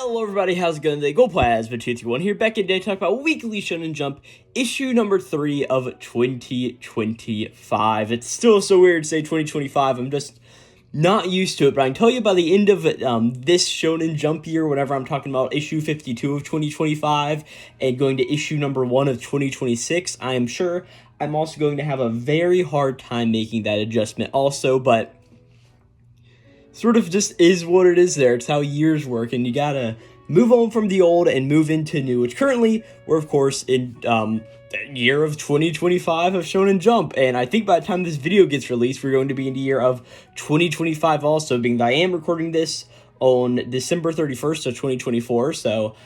Hello everybody, how's it going today? Glowplasma 231 here, back in today to talk about Weekly Shonen Jump, issue number 3 of 2025. It's still so weird to say 2025, I'm just not used to it, but I can tell you by the end of this Shonen Jump year, whenever I'm talking about issue 52 of 2025, and going to issue number 1 of 2026, I am sure I'm also going to have a very hard time making that adjustment also, but sort of just is what it is there. It's how years work, and you gotta move on from the old and move into new, which currently we're, of course, in the year of 2025 of Shonen Jump, and I think by the time this video gets released, we're going to be in the year of 2025 also, being that I am recording this on December 31st of 2024, so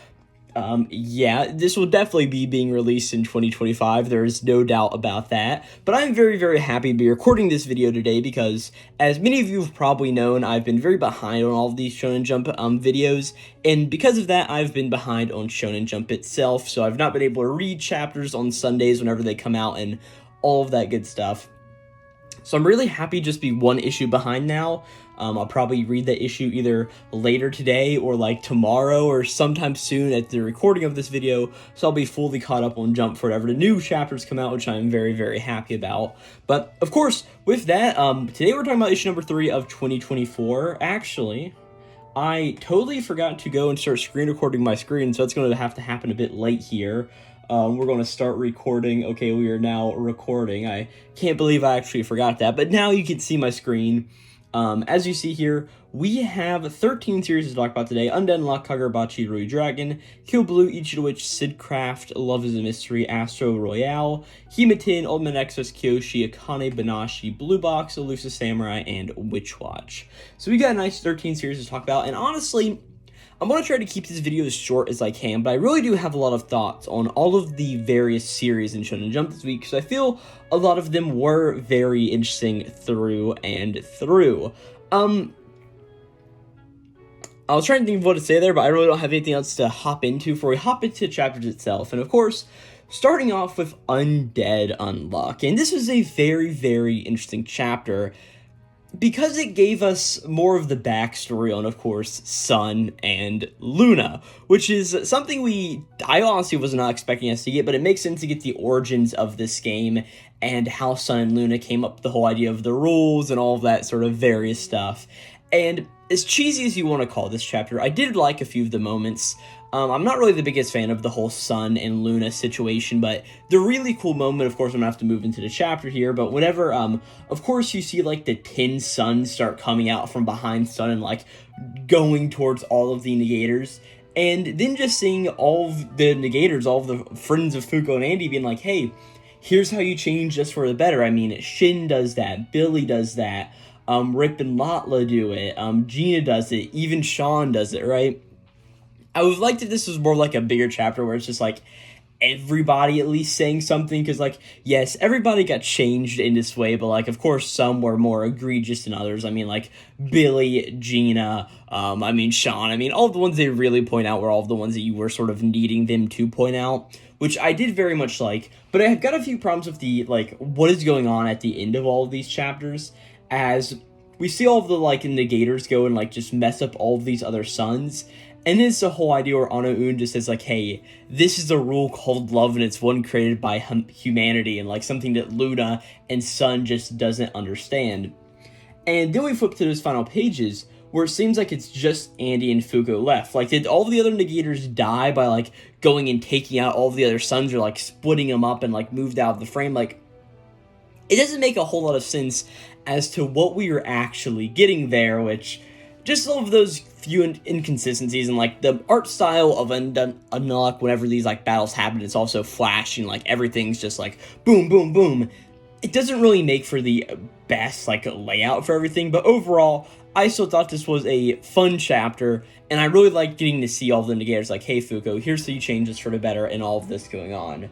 yeah, this will definitely be being released in 2025, there's no doubt about that, but I'm very, very happy to be recording this video today because, as many of you have probably known, I've been very behind on all of these Shonen Jump videos, and because of that, I've been behind on Shonen Jump itself, so I've not been able to read chapters on Sundays whenever they come out and all of that good stuff. So I'm really happy to just be one issue behind now. I'll probably read the issue either later today or like tomorrow or sometime soon at the recording of this video, so I'll be fully caught up on Jump for whatever the new chapters come out, which I'm very, very happy about. But of course, with that, today we're talking about issue number 3 of 2024. Actually, I totally forgot to go and start screen recording my screen, so it's going to have to happen a bit late here. We're going to start recording. Okay, we are now recording. I can't believe I actually forgot that, but now you can see my screen. As you see here, we have 13 series to talk about today. Undead Unlock, Kagurabachi, Rui Dragon, Kill Blue, Ichi the Witch, Sidcraft, Love is a Mystery, Astro Royale, Himatin, Ultimate Nexus, Kyoshi, Akane Banashi, Blue Box, Elusive Samurai, and Witch Watch. So we got a nice 13 series to talk about, and honestly, I'm going to try to keep this video as short as I can, but I really do have a lot of thoughts on all of the various series in Shonen Jump this week, because I feel a lot of them were very interesting through and through. I was trying to think of what to say there, but I really don't have anything else to hop into before we hop into chapters itself. And of course, starting off with Undead Unluck, and this was a very, very interesting chapter, because it gave us more of the backstory on, of course, Sun and Luna, which is something I honestly was not expecting us to get, but it makes sense to get the origins of this game and how Sun and Luna came up with the whole idea of the rules and all of that sort of various stuff. And as cheesy as you want to call this chapter, I did like a few of the moments. I'm not really the biggest fan of the whole Sun and Luna situation, but the really cool moment, of course, I'm going to have to move into the chapter here, but whenever, of course, you see, like, the 10 suns start coming out from behind Sun and, like, going towards all of the negators, and then just seeing all of the negators, all of the friends of Fuko and Andy being like, hey, here's how you change just for the better. I mean, Shin does that, Billy does that, Rip and Latla do it, Gina does it, even Sean does it, right? I would like that this was more like a bigger chapter where it's just like everybody at least saying something, because like, yes, everybody got changed in this way, but like, of course, some were more egregious than others. I mean, like Billy, Gina, I mean, Sean, I mean, all the ones they really point out were all of the ones that you were sort of needing them to point out, which I did very much like, but I have got a few problems with the, like, what is going on at the end of all of these chapters, as we see all of the, like, negators go and, like, just mess up all of these other suns. And it's the whole idea where Ano-un just says, like, hey, this is a rule called love, and it's one created by humanity, and, like, something that Luna and Sun just doesn't understand. And then we flip to those final pages, where it seems like it's just Andy and Fuko left. Like, did all the other negators die by, like, going and taking out all the other suns, or, like, splitting them up and, like, moved out of the frame? Like, it doesn't make a whole lot of sense as to what we are actually getting there, which just all of those few inconsistencies, and like the art style of Unlock whenever these like battles happen, it's also flashing, like everything's just like boom, boom, boom. It doesn't really make for the best like layout for everything, but overall, I still thought this was a fun chapter, and I really liked getting to see all the negators like, hey Fuko, here's how you change this for the better, and all of this going on.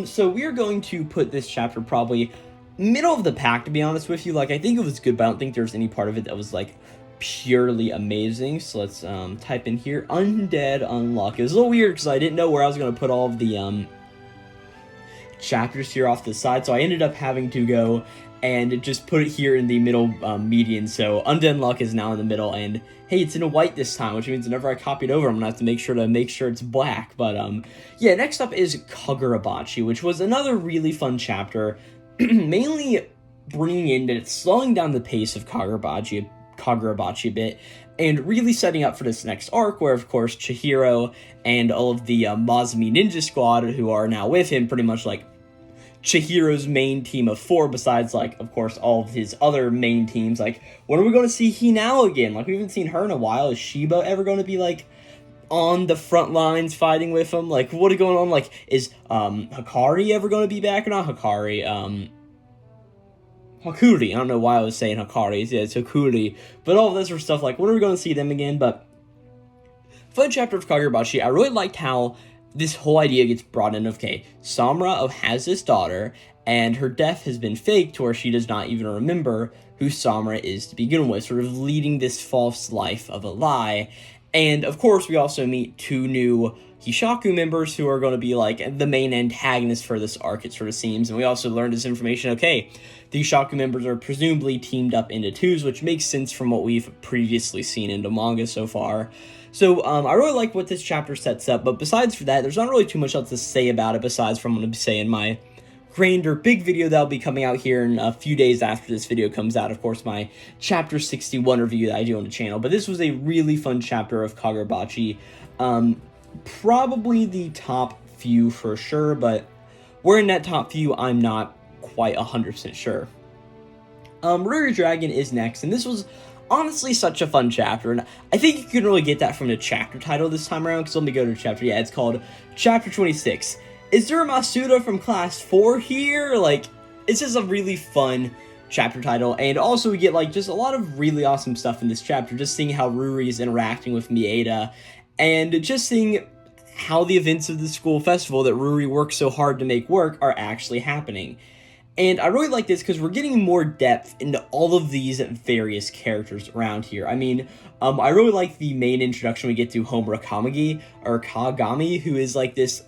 So we are going to put this chapter probably middle of the pack, to be honest with you. Like, I think it was good, but I don't think there's any part of it that was like purely amazing. So let's type in here Undead Unluck. It was a little weird because I didn't know where I was going to put all of the chapters here off the side, so I ended up having to go and just put it here in the middle median. So Undead Luck is now in the middle, and hey, it's in a white this time, which means whenever I copy it over, I'm gonna have to make sure it's black. But yeah, next up is Kagurabachi, which was another really fun chapter, mainly bringing in and slowing down the pace of Kagurabachi a bit, and really setting up for this next arc, where of course Chihiro and all of the Mazumi Ninja Squad, who are now with him, pretty much like Chihiro's main team of 4, besides, like, of course, all of his other main teams. Like, when are we going to see Hinao again? Like, we haven't seen her in a while. Is Shiba ever going to be, like, on the front lines fighting with him? Like, what is going on? Like, is Hikari ever going to be back or not? Hakuri. I don't know why I was saying Hikari. Yeah, it's Hakuri. But all of this sort of stuff, like, when are we going to see them again? But fun chapter of Kagurabachi. I really liked how this whole idea gets brought in of, okay, Samura has this daughter, and her death has been faked to where she does not even remember who Samura is to begin with, sort of leading this false life of a lie. And, of course, we also meet 2 new Hishaku members who are going to be, like, the main antagonists for this arc, it sort of seems. And we also learned this information, okay, the Hishaku members are presumably teamed up into 2s, which makes sense from what we've previously seen in the manga so far. So, I really like what this chapter sets up, but besides for that, there's not really too much else to say about it, besides from what I'm going to say in my grander big video that'll be coming out here in a few days after this video comes out. Of course, my Chapter 61 review that I do on the channel, but this was a really fun chapter of Kagurabachi. Probably the top few for sure, but where in that top few, I'm not quite 100% sure. Ruri Dragon is next, and this was honestly such a fun chapter, and I think you can really get that from the chapter title this time around, because let me go to the chapter. Yeah, it's called Chapter 26. Is there a Masuda from Class 4 here? Like, it's just a really fun chapter title, and also we get, like, just a lot of really awesome stuff in this chapter, just seeing how Ruri is interacting with Mieda, and just seeing how the events of the school festival that Ruri works so hard to make work are actually happening. And I really like this because we're getting more depth into all of these various characters around here. I mean, I really like the main introduction we get to Homura Kagami, who is like this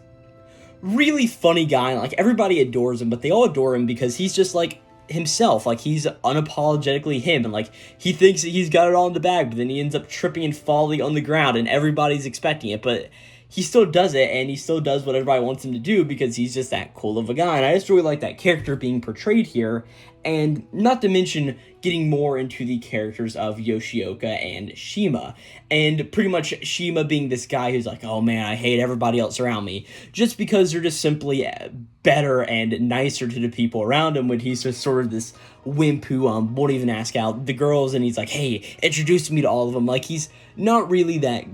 really funny guy. Like, everybody adores him, but they all adore him because he's just like himself. Like, he's unapologetically him, and like, he thinks that he's got it all in the bag, but then he ends up tripping and falling on the ground, and everybody's expecting it, but he still does it, and he still does what everybody wants him to do because he's just that cool of a guy. And I just really like that character being portrayed here, and not to mention getting more into the characters of Yoshioka and Shima, and pretty much Shima being this guy who's like, oh man, I hate everybody else around me, just because they're just simply better and nicer to the people around him, when he's just sort of this wimp who won't even ask out the girls, and he's like, hey, introduce me to all of them. Like, he's not really that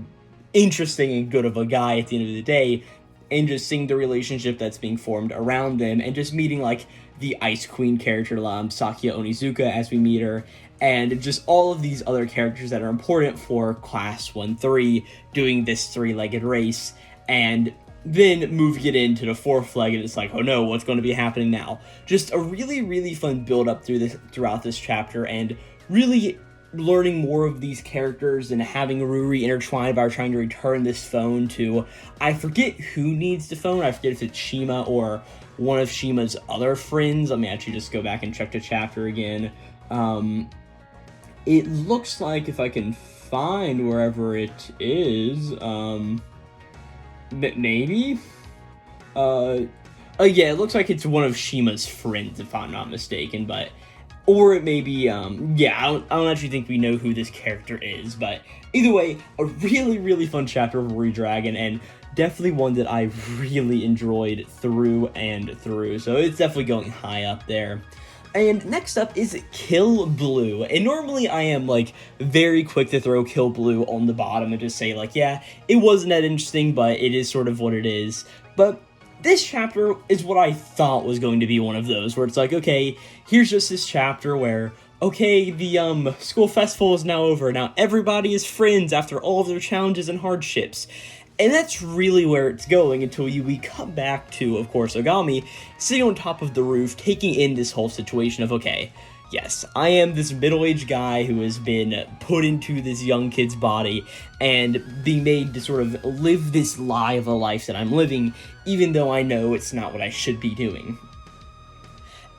interesting and good of a guy at the end of the day, and just seeing the relationship that's being formed around them, and just meeting like the Ice Queen character, Sakia Onizuka, as we meet her, and just all of these other characters that are important for Class 1-3 doing this 3-legged race, and then moving it into the 4th leg, and it's like, oh no, what's going to be happening now? Just a really, really fun build-up throughout this chapter, and really learning more of these characters, and having Ruri intertwined by trying to return this phone to, I forget who needs the phone, I forget if it's Shima or one of Shima's other friends. Let me actually just go back and check the chapter again. It looks like, if I can find wherever it is, maybe? Yeah, it looks like it's one of Shima's friends, if I'm not mistaken, but or it may be, yeah, I don't actually think we know who this character is, but either way, a really, really fun chapter of Ruri Dragon, and definitely one that I really enjoyed through and through, so it's definitely going high up there. And next up is Kill Blue, and normally I am, like, very quick to throw Kill Blue on the bottom and just say, like, yeah, it wasn't that interesting, but it is sort of what it is. But this chapter is what I thought was going to be one of those, where it's like, okay, here's just this chapter where, okay, the school festival is now over, now everybody is friends after all of their challenges and hardships. And that's really where it's going until we come back to, of course, Ogami sitting on top of the roof, taking in this whole situation of, okay, yes, I am this middle-aged guy who has been put into this young kid's body and being made to sort of live this lie of a life that I'm living, even though I know it's not what I should be doing.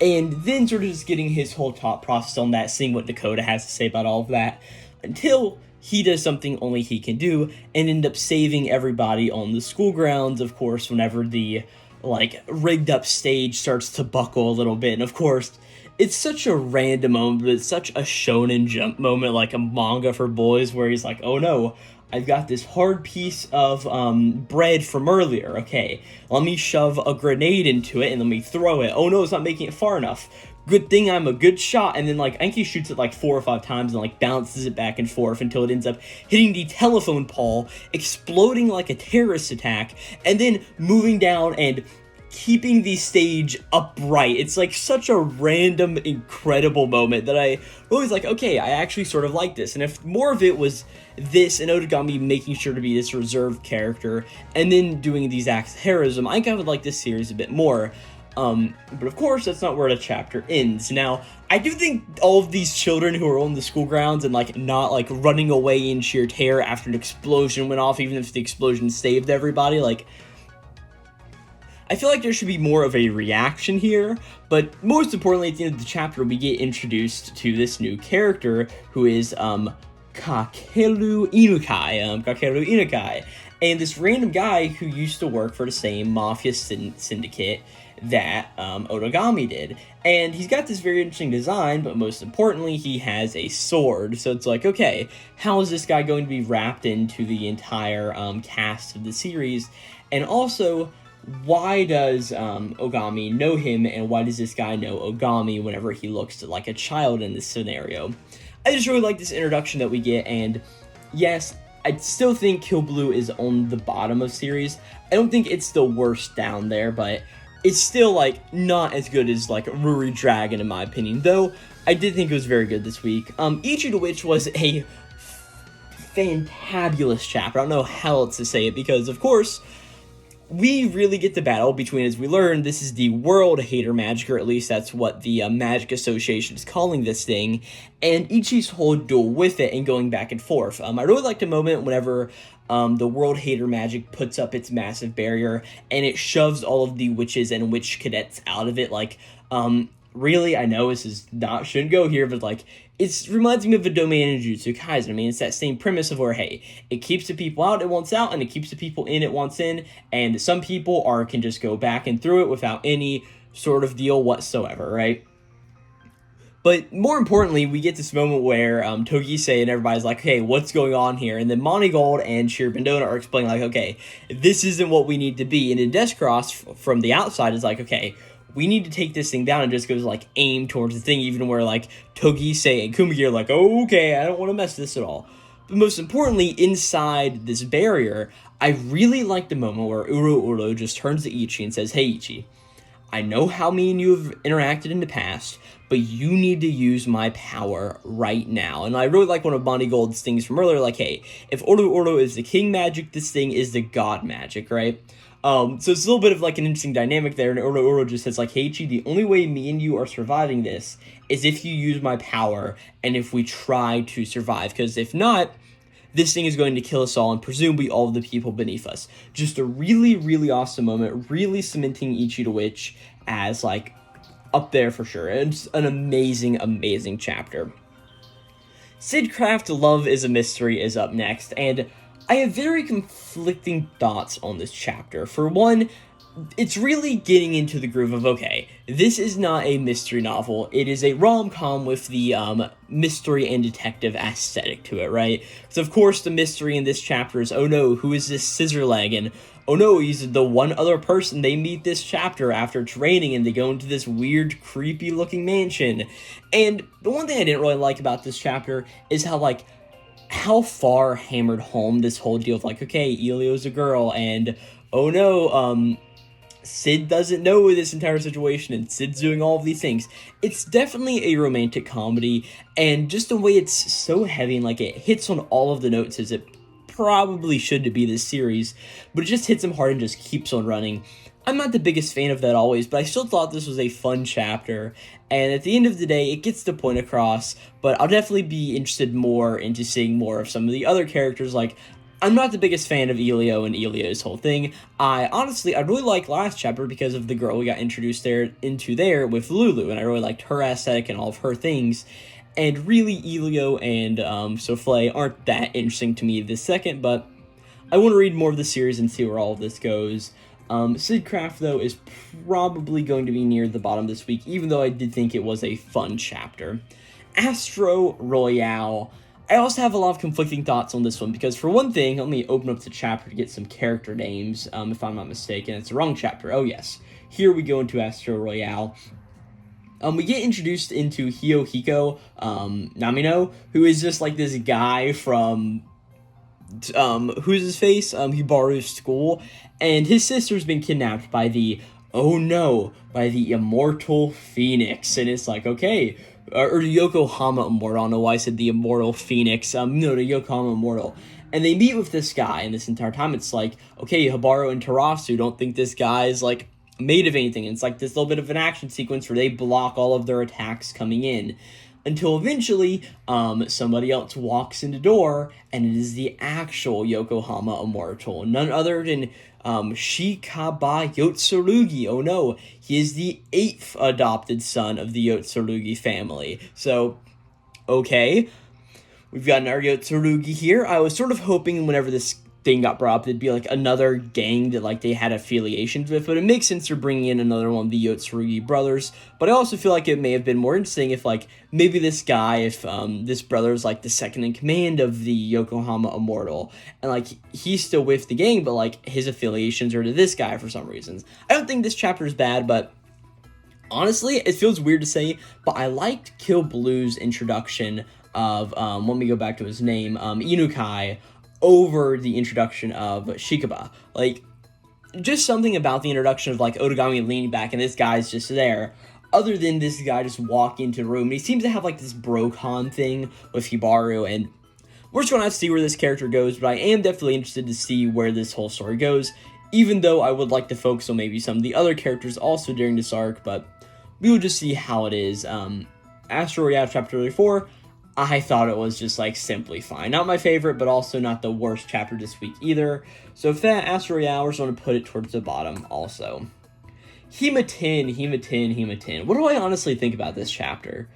and then sort of just getting his whole thought process on that, seeing what Dakota has to say about all of that, until he does something only he can do, and end up saving everybody on the school grounds, of course, whenever the, like, rigged up stage starts to buckle a little bit. And of course, it's such a random moment, but it's such a Shonen Jump moment, like a manga for boys, where he's like, oh no, I've got this hard piece of bread from earlier. Okay, let me shove a grenade into it and let me throw it. Oh no, it's not making it far enough. Good thing I'm a good shot. And then, like, I think he shoots it like 4 or 5 times and, like, bounces it back and forth until it ends up hitting the telephone pole, exploding like a terrorist attack, and then moving down and keeping the stage upright. It's like such a random, incredible moment that I always like, okay, I actually sort of like this. And if more of it was this and Otogami making sure to be this reserved character and then doing these acts of heroism, I think I would like this series a bit more. But of course, that's not where the chapter ends. Now, I do think all of these children who are on the school grounds and, like, not, like, running away in sheer terror after an explosion went off, even if the explosion saved everybody, like, I feel like there should be more of a reaction here, but most importantly, at the end of the chapter, we get introduced to this new character, who is, Kakeru Inukai, and this random guy who used to work for the same mafia syndicate that Otogami did. And he's got this very interesting design, but most importantly, he has a sword. So it's like, okay, how is this guy going to be wrapped into the entire cast of the series? And also, why does Ogami know him, and why does this guy know Ogami whenever he looks like a child in this scenario? I just really like this introduction that we get, and yes, I still think Kill Blue is on the bottom of series. I don't think it's the worst down there, but it's still, like, not as good as, like, Ruri Dragon, in my opinion, though I did think it was very good this week. Ichi the Witch was a fantabulous chapter. I don't know how else to say it, because, of course, we really get the battle between, as we learn, this is the World Hater Magic, or at least that's what the Magic Association is calling this thing, and Ichi's whole duel with it and going back and forth. I really liked a moment whenever the World Hater Magic puts up its massive barrier, and it shoves all of the witches and witch cadets out of it, like, really, I know this is not, shouldn't go here, but, like, it reminds me of a domain in Jujutsu Kaisen. I mean, it's that same premise of where, hey, it keeps the people out it wants out, and it keeps the people in it wants in, and some people can just go back and through it without any sort of deal whatsoever, right? But more importantly, we get this moment where Togise and everybody's like, okay, what's going on here? And then Moneygold and Shirobindona are explaining, like, okay, this isn't what we need to be. And then Deskross from the outside is like, okay, we need to take this thing down, and just goes, like, aim towards the thing, even where, like, Togise and Kumagi are like, oh, okay, I don't want to mess this at all. But most importantly, inside this barrier, I really like the moment where Uro just turns to Ichi and says, hey, Ichi, I know how me and you have interacted in the past, but you need to use my power right now. And I really like one of Moneygold's things from earlier, like, hey, if Oro is the king magic, this thing is the god magic, right? So it's a little bit of, like, an interesting dynamic there, and Oro just says, like, hey, Ichi, the only way me and you are surviving this is if you use my power, and if we try to survive, because if not, this thing is going to kill us all, and presumably all of the people beneath us. Just a really, really awesome moment, really cementing Ichi the Witch as, like, up there for sure. It's an amazing, amazing chapter. Sidcraft Love is a Mystery is up next, and I have very conflicting thoughts on this chapter. For one, it's really getting into the groove of, okay, this is not a mystery novel, it is a rom-com with the mystery and detective aesthetic to it, right? So of course the mystery in this chapter is, oh no, who is this Scissorleg? And oh no, he's the one other person they meet this chapter after training, and they go into this weird, creepy looking mansion. And the one thing I didn't really like about this chapter is how far hammered home this whole deal of, like, okay, Elio's a girl, and oh no, Sid doesn't know this entire situation, and Sid's doing all of these things. It's definitely a romantic comedy, and just the way it's so heavy, and, like, it hits on all of the notes as it probably should be this series, but it just hits them hard and just keeps on running. I'm not the biggest fan of that always, but I still thought this was a fun chapter, and at the end of the day, it gets the point across, but I'll definitely be interested more into seeing more of some of the other characters. Like, I'm not the biggest fan of Elio and Elio's whole thing. I really liked last chapter because of the girl we got introduced there with Lulu, and I really liked her aesthetic and all of her things. And really, Elio and Souffle aren't that interesting to me this second, but I want to read more of the series and see where all of this goes. Sidcraft, though, is probably going to be near the bottom this week, even though I did think it was a fun chapter. Astro Royale. I also have a lot of conflicting thoughts on this one, because for one thing, let me open up the chapter to get some character names, if I'm not mistaken. It's the wrong chapter. Oh, yes. Here we go into Astro Royale. We get introduced into Hiohiko Namino, who is just like this guy from who's his face? Hibaru's school, and his sister's been kidnapped by the Immortal Phoenix, and it's like, okay, or Yokohama Immortal, I don't know why I said the Immortal Phoenix, the Yokohama Immortal, and they meet with this guy, and this entire time it's like, okay, Hibaru and Tarasu don't think this guy's, like, made of anything, and it's like this little bit of an action sequence where they block all of their attacks coming in, until eventually, somebody else walks in the door, and it is the actual Yokohama Immortal, none other than, Shikaba Yotsurugi. Oh no, he is the 8th adopted son of the Yotsurugi family. So, okay, we've got our Yotsurugi here. I was sort of hoping whenever this thing got brought up, it'd be like another gang that like they had affiliations with, but it makes sense they're bringing in another one of the Yotsurugi brothers. But I also feel like it may have been more interesting if like maybe this guy, if this brother's like the second in command of the Yokohama Immortal, and like he's still with the gang, but like his affiliations are to this guy for some reasons. I don't think this chapter is bad, but honestly, it feels weird to say, but I liked Kill Blue's introduction of let me go back to his name, Inukai, over the introduction of Shikaba. Like, just something about the introduction of, like, Otogami leaning back and this guy's just there, other than this guy just walk into the room. And he seems to have, like, this bro-con thing with Hibaru, and we're just gonna have to see where this character goes, but I am definitely interested to see where this whole story goes, even though I would like to focus on maybe some of the other characters also during this arc, but we will just see how it is. Astro Royale Chapter 34, I thought it was just, like, simply fine. Not my favorite, but also not the worst chapter this week either. So for that, Astro Royale, we're going to put it towards the bottom also. Hematin. What do I honestly think about this chapter?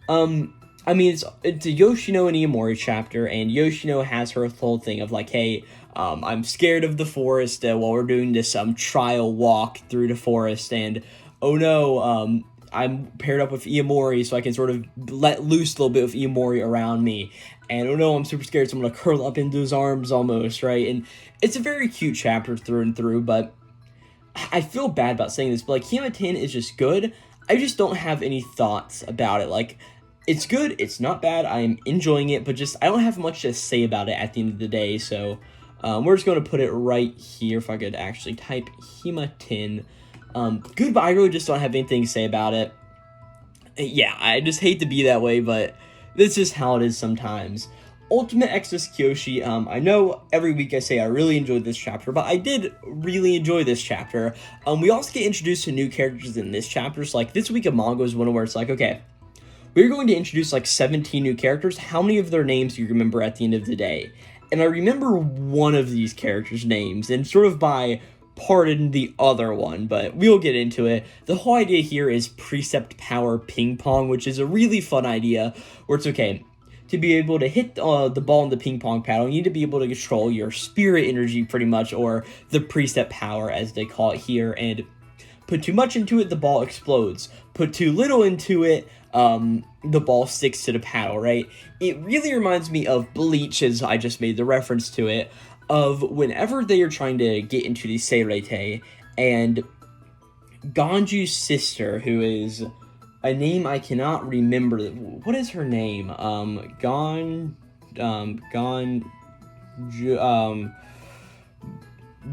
I mean, it's a Yoshino and Iomori chapter, and Yoshino has her whole thing of, like, hey, I'm scared of the forest while we're doing this trial walk through the forest, and, oh no, I'm paired up with Iomori, so I can sort of let loose a little bit of Iomori around me. And oh no, I'm super scared, so I'm going to curl up into his arms almost, right? And it's a very cute chapter through and through, but I feel bad about saying this, but like, Hematin is just good. I just don't have any thoughts about it. Like, it's good, it's not bad, I'm enjoying it, but just, I don't have much to say about it at the end of the day, so we're just going to put it right here, if I could actually type Hematin. Good, but I really just don't have anything to say about it. Yeah, I just hate to be that way, but this is how it is sometimes. Ultimate Exodus Kyoshi, I know every week I say I really enjoyed this chapter, but I did really enjoy this chapter. We also get introduced to new characters in this chapter, so like this week of manga is one where it's like, okay, we're going to introduce like 17 new characters. How many of their names do you remember at the end of the day? And I remember one of these characters' names, and sort of by pardon the other one, but we'll get into it. The whole idea here is Precept Power Ping Pong, which is a really fun idea, where it's okay, to be able to hit the ball in the ping pong paddle, you need to be able to control your spirit energy pretty much, or the Precept Power as they call it here, and put too much into it, the ball explodes. Put too little into it, the ball sticks to the paddle, right? It really reminds me of Bleach, as I just made the reference to it, of whenever they are trying to get into the Seirete, and Ganju's sister, who is a name I cannot remember. What is her name?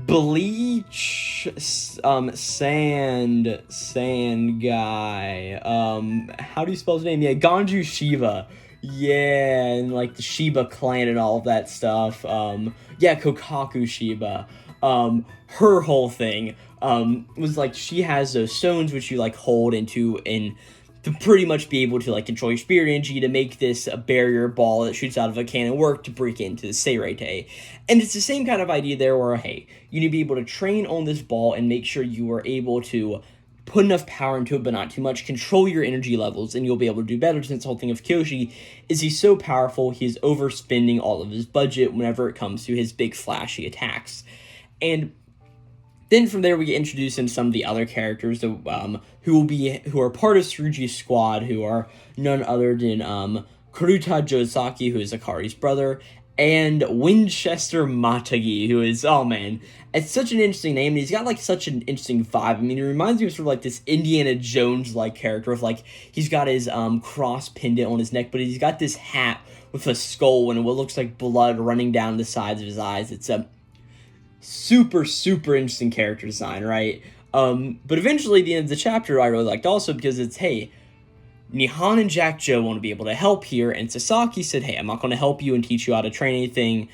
Bleach, sand guy. How do you spell his name? Yeah, Ganju Shiva. Yeah, and like the Shiba clan and all of that stuff. Yeah, Kokaku Shiba. Her whole thing was like she has those stones which you like hold into and to pretty much be able to, like, control your spirit energy to make this a barrier ball that shoots out of a cannon work to break into the Seirete. And it's the same kind of idea there where, hey, you need to be able to train on this ball and make sure you are able to put enough power into it, but not too much, control your energy levels, and you'll be able to do better, since the whole thing of Kyoshi is he's so powerful, he's overspending all of his budget whenever it comes to his big flashy attacks. And then from there we get introduced into some of the other characters who are part of Tsurugi's squad, who are none other than Kuruta Josaki, who is Akari's brother, and Winchester Matagi, who is, oh man, it's such an interesting name, and he's got, like, such an interesting vibe. I mean, it reminds me of sort of, like, this Indiana Jones-like character of, like, he's got his cross pendant on his neck, but he's got this hat with a skull and what looks like blood running down the sides of his eyes. It's a super, super interesting character design, right? But eventually, at the end of the chapter, I really liked also because it's, hey, Nihon and Jack Joe want to be able to help here, and Sasaki said, hey, I'm not going to help you and teach you how to train anything,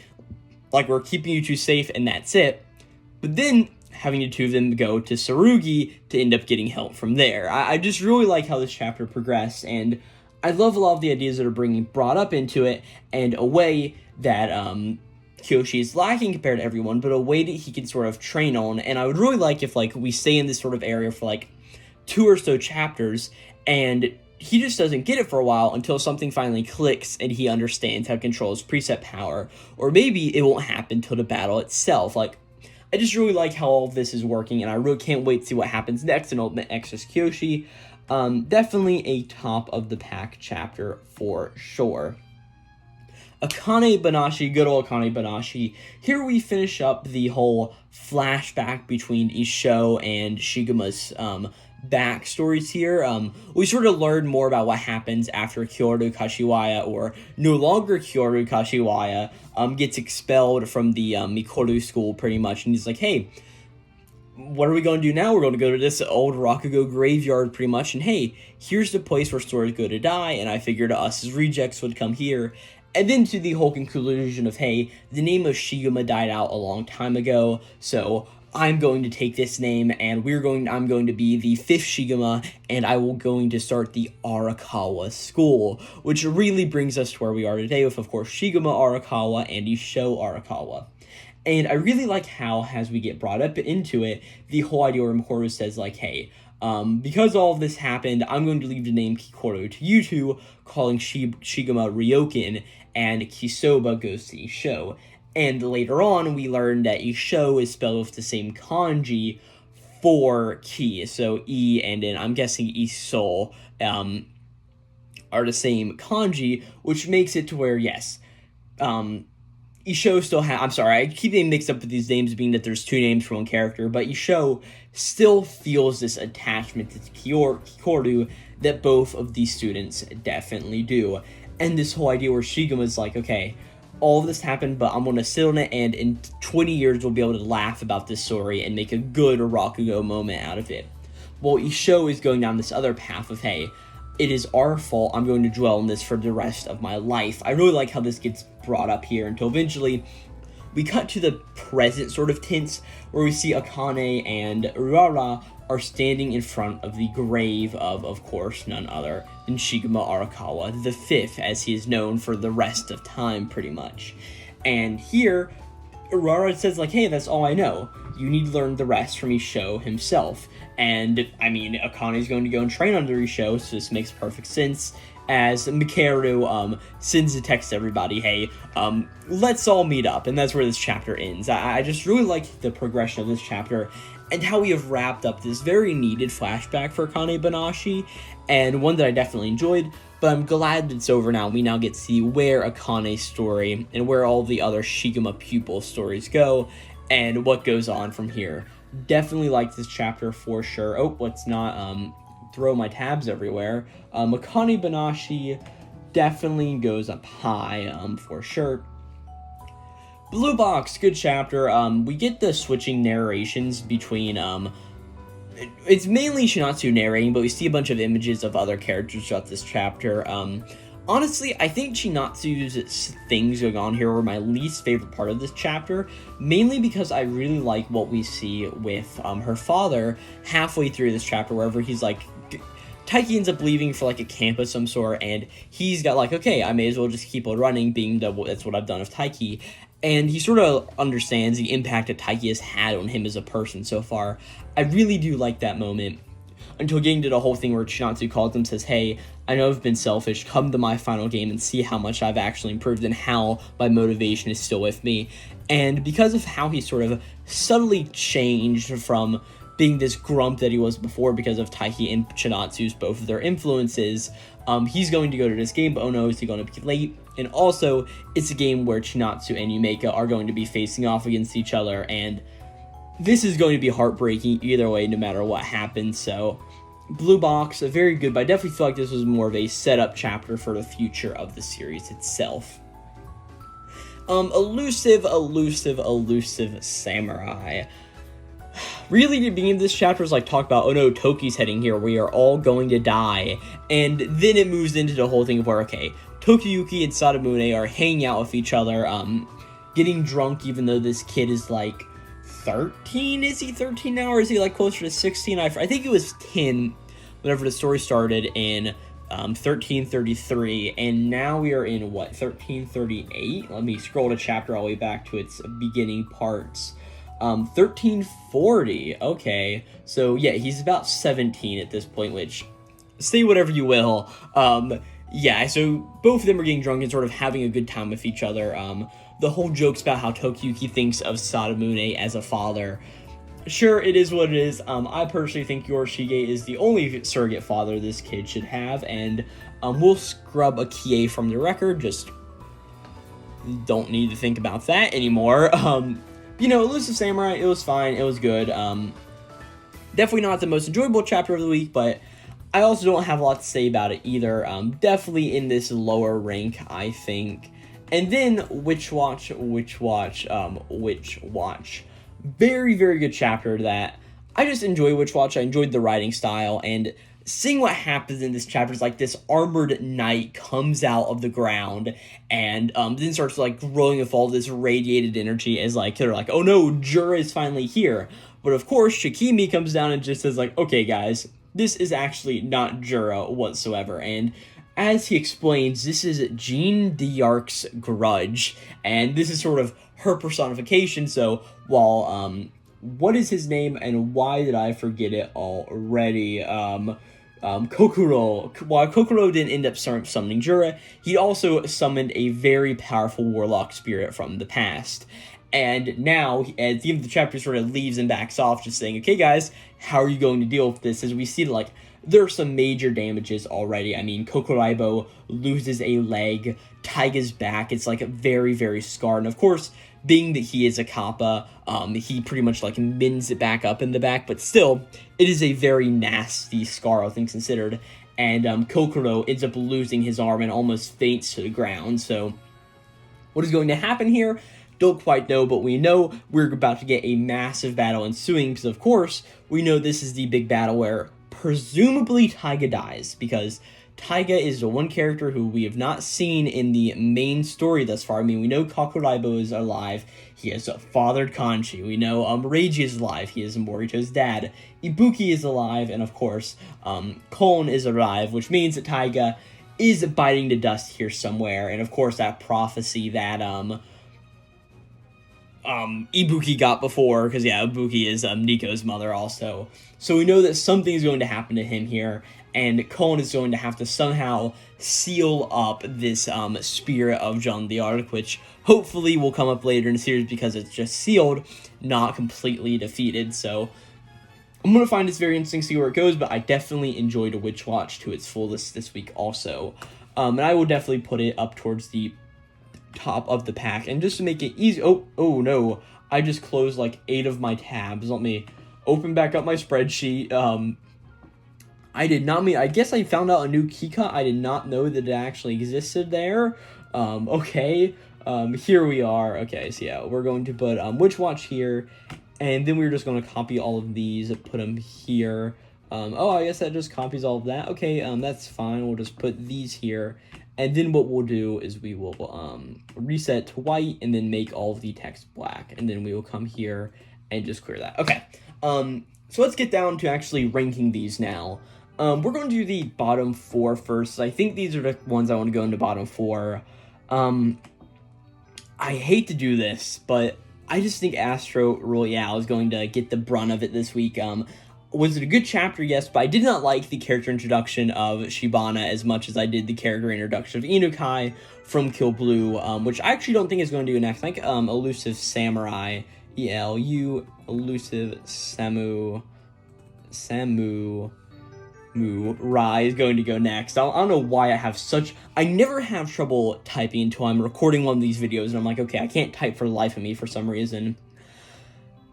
like, we're keeping you two safe, and that's it. But then, having the two of them go to Tsurugi to end up getting help from there. I just really like how this chapter progressed, and I love a lot of the ideas that are brought up into it, and a way that, Kyoshi is lacking compared to everyone, but a way that he can sort of train on, and I would really like if, like, we stay in this sort of area for, like, 2 or so chapters, and he just doesn't get it for a while until something finally clicks and he understands how to control his preset power, or maybe it won't happen till the battle itself. Like, I just really like how all of this is working, and I really can't wait to see what happens next in Ultimate Nexus Kyoshi. Definitely a top-of-the-pack chapter for sure. Akane Banashi, good old Akane Banashi. Here we finish up the whole flashback between Isho and Shiguma's backstories here. We sort of learn more about what happens after Kyoru Kashiwaya, or no longer Kyoru Kashiwaya, gets expelled from the Mikoru school pretty much, and he's like, hey, what are we going to do now? We're going to go to this old Rakugo graveyard pretty much, and hey, here's the place where stories go to die, and I figured us as rejects would come here. And then to the whole conclusion of, hey, the name of Shiguma died out a long time ago, so I'm going to take this name, and I'm going to be the 5th Shiguma, and I'm going to start the Arakawa School, which really brings us to where we are today with, of course, Shiguma Arakawa and Isho Arakawa. And I really like how, as we get brought up into it, the whole idea where Mikoru says, like, hey, because all of this happened, I'm going to leave the name Kikoru to you two, calling Shiguma Ryoken, and Kisoba goes to Isho. And later on, we learn that Isho is spelled with the same kanji for Ki. So E and then I'm guessing Isol are the same kanji, which makes it to where, yes, Isho still I'm sorry, I keep getting mixed up with these names, being that there's 2 names for one character, but Isho still feels this attachment to Kikoru that both of these students definitely do. And this whole idea where Shiguma's like, okay, all of this happened, but I'm going to sit on it, and in 20 years we'll be able to laugh about this story and make a good Rakugo moment out of it. Well, Isho is going down this other path of, hey, it is our fault, I'm going to dwell on this for the rest of my life. I really like how this gets brought up here until eventually we cut to the present sort of tense, where we see Akane and Urara are standing in front of the grave of course, none other than Shiguma Arakawa, the 5th, as he is known for the rest of time, pretty much. And here, Urara says, like, hey, that's all I know. You need to learn the rest from Isho himself. And, I mean, Akane's going to go and train under Isho, so this makes perfect sense, as Mikaru sends a text to everybody, hey, let's all meet up, and that's where this chapter ends. I just really like the progression of this chapter, and how we have wrapped up this very needed flashback for Akane Banashi, and one that I definitely enjoyed, but I'm glad it's over now. We now get to see where Akane's story, and where all the other Shiguma pupil stories go, and what goes on from here. Definitely like this chapter for sure. Oh, let's not throw my tabs everywhere. Akane Banashi definitely goes up high for sure. Blue Box, good chapter. We get the switching narrations between, it's mainly Chinatsu narrating, but we see a bunch of images of other characters throughout this chapter. Honestly, I think Chinatsu's things going on here were my least favorite part of this chapter, mainly because I really like what we see with her father halfway through this chapter, wherever he's like Taiki ends up leaving for like a camp of some sort, and he's got like, okay, I may as well just keep on running, being that's what I've done with Taiki. And he sort of understands the impact that Taiki has had on him as a person so far. I really do like that moment, until getting to the whole thing where Chinatsu calls him, says, hey, I know I've been selfish, come to my final game and see how much I've actually improved and how my motivation is still with me. And because of how he sort of subtly changed from being this grump that he was before because of Taiki and Chinatsu's both of their influences, he's going to go to this game, but oh no, is he going to be late? And also, it's a game where Chinatsu and Yumeka are going to be facing off against each other, and this is going to be heartbreaking either way, no matter what happens. So, Blue Box, very good, but I definitely feel like this was more of a setup chapter for the future of the series itself. Elusive samurai. Really, the beginning of this chapter is like talk about, oh no, Toki's heading here, we are all going to die. And then it moves into the whole thing of where, okay, Tokiyuki and Sadamune are hanging out with each other, getting drunk, even though this kid is like 13? Is he 13 now, or is he like closer to 16? I think it was 10 whenever the story started in 1333, and now we are in, what, 1338? Let me scroll the chapter all the way back to its beginning parts. 1340, okay, so yeah, he's about 17 at this point, which, say whatever you will, yeah, so both of them are getting drunk and sort of having a good time with each other. The whole joke's about how Tokiyuki thinks of Sadamune as a father. Sure, it is what it is. I personally think Yorishige is the only surrogate father this kid should have, and we'll scrub Akie from the record, just don't need to think about that anymore. You know, Elusive Samurai, it was fine, it was good. Definitely not the most enjoyable chapter of the week, but I also don't have a lot to say about it either. Definitely in this lower rank, I think. And then Witch Watch. Very, very good chapter that I just enjoy Witch Watch. I enjoyed the writing style, and seeing what happens in this chapter is like this armored knight comes out of the ground and then starts like growing with all this radiated energy as like they're like, oh no, Jura is finally here. But of course, Shikimi comes down and just says like, okay guys, this is actually not Jura whatsoever. And as he explains, this is Jeanne D'arc's grudge, and this is sort of her personification. So while what is his name and why did I forget it already? Kokoro. While Kokoro didn't end up summoning Jura, he also summoned a very powerful warlock spirit from the past. And now, at the end of the chapter, sort of leaves and backs off, just saying, okay, guys, how are you going to deal with this? As we see, like, there are some major damages already. I mean, Kokoraibo loses a leg, Taiga's back, it's, like, very, very scarred. And, of course, being that he is a kappa, he pretty much, like, mends it back up in the back. But still, it is a very nasty scar, all things considered. And Kokoro ends up losing his arm and almost faints to the ground. So, what is going to happen here? Don't quite know, but we know we're about to get a massive battle ensuing, because of course, we know this is the big battle where presumably Taiga dies, because Taiga is the one character who we have not seen in the main story thus far. I mean, we know Kakuraibo is alive, he has fathered Kanchi, we know Reiji is alive, he is Morito's dad, Ibuki is alive, and of course, Kon is alive, which means that Taiga is biting the dust here somewhere, and of course that prophecy that, Ibuki got before, because yeah, Ibuki is Nico's mother also. So we know that something is going to happen to him here, and Kon is going to have to somehow seal up this spirit of Jeanne D'arc, which hopefully will come up later in the series because it's just sealed, not completely defeated. So I'm going to find this very interesting to see where it goes, but I definitely enjoyed Witch Watch to its fullest this week also. And I will definitely put it up towards the top of the pack, and just to make it easy, oh no, I just closed like 8 of my tabs. Let me open back up my spreadsheet. I did not mean, I guess I found out a new keycut. I did not know that it actually existed there. Okay, here we are. Okay, so yeah, we're going to put Witch Watch here, and then we're just going to copy all of these, put them here. Oh, I guess that just copies all of that. Okay, that's fine. We'll just put these here. And then what we'll do is we will reset to white and then make all of the text black. And then we will come here and just clear that. Okay, so let's get down to actually ranking these now. We're going to do the bottom 4 first. I think these are the ones I want to go into bottom 4. I hate to do this, but I just think Astro Royale is going to get the brunt of it this week. Was it a good chapter? Yes, but I did not like the character introduction of Shibana as much as I did the character introduction of Inukai from Kill Blue, which I actually don't think is going to do next. I think Elusive Samurai, E-L-U, Elusive Samu Rai is going to go next. I don't know why I never have trouble typing until I'm recording one of these videos, and I'm like, okay, I can't type for the life of me for some reason.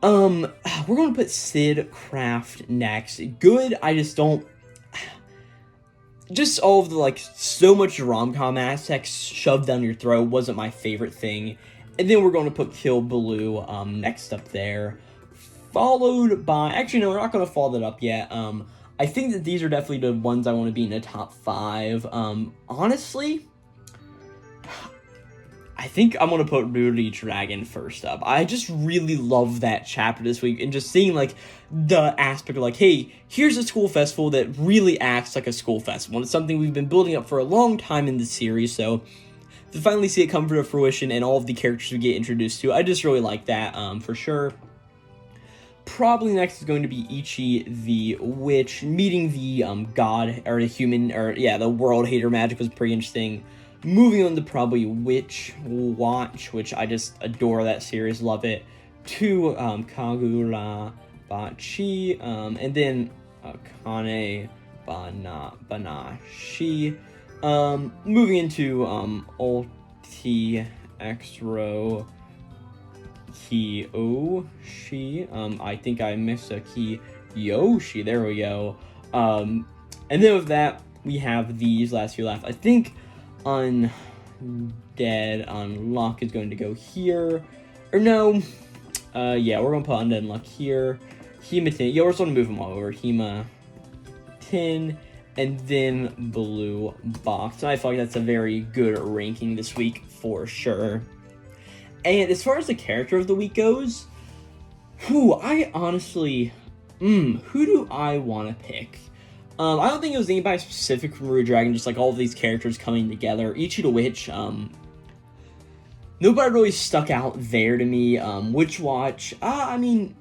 We're going to put Sid Craft next. Good, I just don't... Just all of the, so much rom-com aspects shoved down your throat wasn't my favorite thing. And then we're going to put Kill Blue, next up there. Followed by... Actually, no, we're not going to follow that up yet. I think that these are definitely the ones I want to be in the top 5. Honestly, I think I'm going to put Rudy Dragon first up. I just really love that chapter this week, and just seeing, the aspect of, hey, here's a school festival that really acts like a school festival. And it's something we've been building up for a long time in the series, so to finally see it come to fruition and all of the characters we get introduced to, I just really like that, for sure. Probably next is going to be Ichi the Witch, meeting the god, or the human, the world hater magic was pretty interesting. Moving on to probably Witch Watch, which I just adore that series, love it. To Kagura Bachi, and then Kane Banashi. Moving into Ulti X-Row Kiyoshi. I think I missed a Kiyoshi. There we go. And then with that, we have these last few left. I think Undead Unlock is going to go here. Or no. Yeah, we're going to put Undead Unlock here. Hematin. Yeah, we're just going to move them all over. Hematin. And then Blue Box. And I feel like that's a very good ranking this week for sure. And as far as the character of the week goes, I honestly, who do I want to pick? I don't think it was anybody specific from Rude Dragon, just all of these characters coming together. Ichi the Witch, nobody really stuck out there to me. Witch Watch, I mean,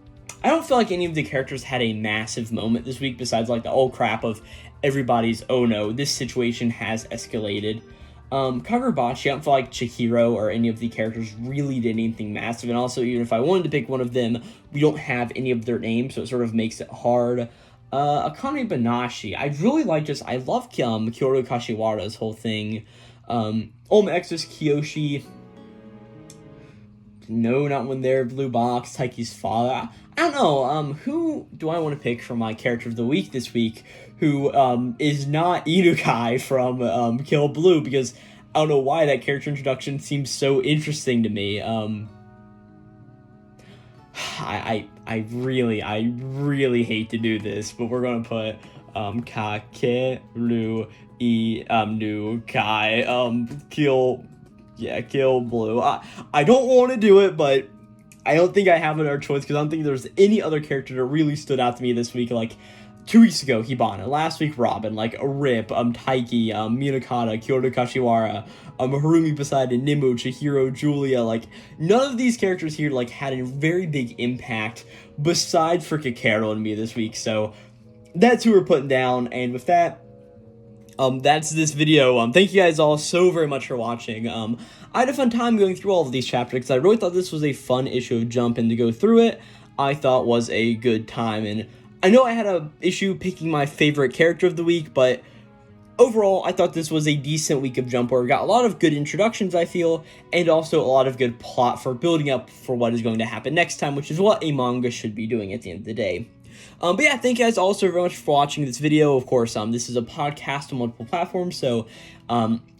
I don't feel like any of the characters had a massive moment this week besides the oh crap of everybody's, oh no, this situation has escalated. Kagurabachi, I don't feel like Chihiro or any of the characters really did anything massive, and also even if I wanted to pick one of them, we don't have any of their names, so it sort of makes it hard. Akane Banashi, I really I love Kyoto Kashiwara's whole thing. Nexus Kiyoshi, no, not when they're Blue Box, Taiki's father. I don't know, who do I want to pick for my character of the week this week who is not Inukai from Kill Blue, because I don't know why that character introduction seems so interesting to me. I really hate to do this, but we're gonna put Kakeru Inukai Kill Blue. I don't want to do it, but I don't think I have another choice, because I don't think there's any other character that really stood out to me this week. 2 weeks ago, Hibana. Last week, Robin. Rip, Taiki, Minakata, Kyoto Kashiwara, Harumi Poseidon, Nimue, Chihiro, Julia. None of these characters here, had a very big impact besides for Kakeru and me this week. So, that's who we're putting down. And with that, that's this video. Thank you guys all so very much for watching. I had a fun time going through all of these chapters, because I really thought this was a fun issue of Jump, and to go through it, I thought was a good time. And I know I had a issue picking my favorite character of the week, but overall, I thought this was a decent week of Jump, where we got a lot of good introductions, I feel, and also a lot of good plot for building up for what is going to happen next time, which is what a manga should be doing at the end of the day. But yeah, thank you guys all so very much for watching this video. Of course, this is a podcast on multiple platforms, so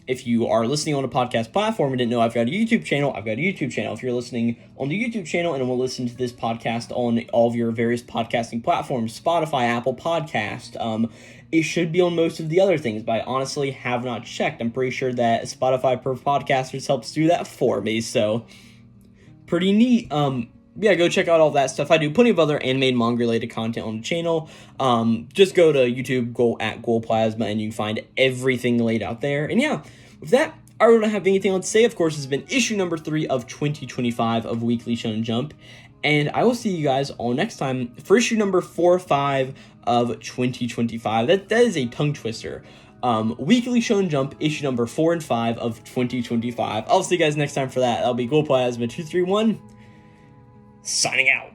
if you are listening on a podcast platform and didn't know, I've got a YouTube channel. I've got a YouTube channel. If you're listening on the YouTube channel and will listen to this podcast on all of your various podcasting platforms, Spotify, Apple Podcast, it should be on most of the other things, but I honestly have not checked. I'm pretty sure that Spotify per Podcasters helps do that for me, so pretty neat. yeah, go check out all that stuff. I do plenty of other anime and manga related content on the channel. Just go to YouTube, go at Glowplasma, and you can find everything laid out there. And yeah, with that, I really don't have anything else to say. Of course, it's been issue number 3 of 2025 of Weekly Shonen Jump. And I will see you guys all next time for issue number 4 or 5 of 2025. That is a tongue twister. Weekly Shonen Jump, issue number 4 and 5 of 2025. I'll see you guys next time for that. That'll be Glowplasma 231, signing out.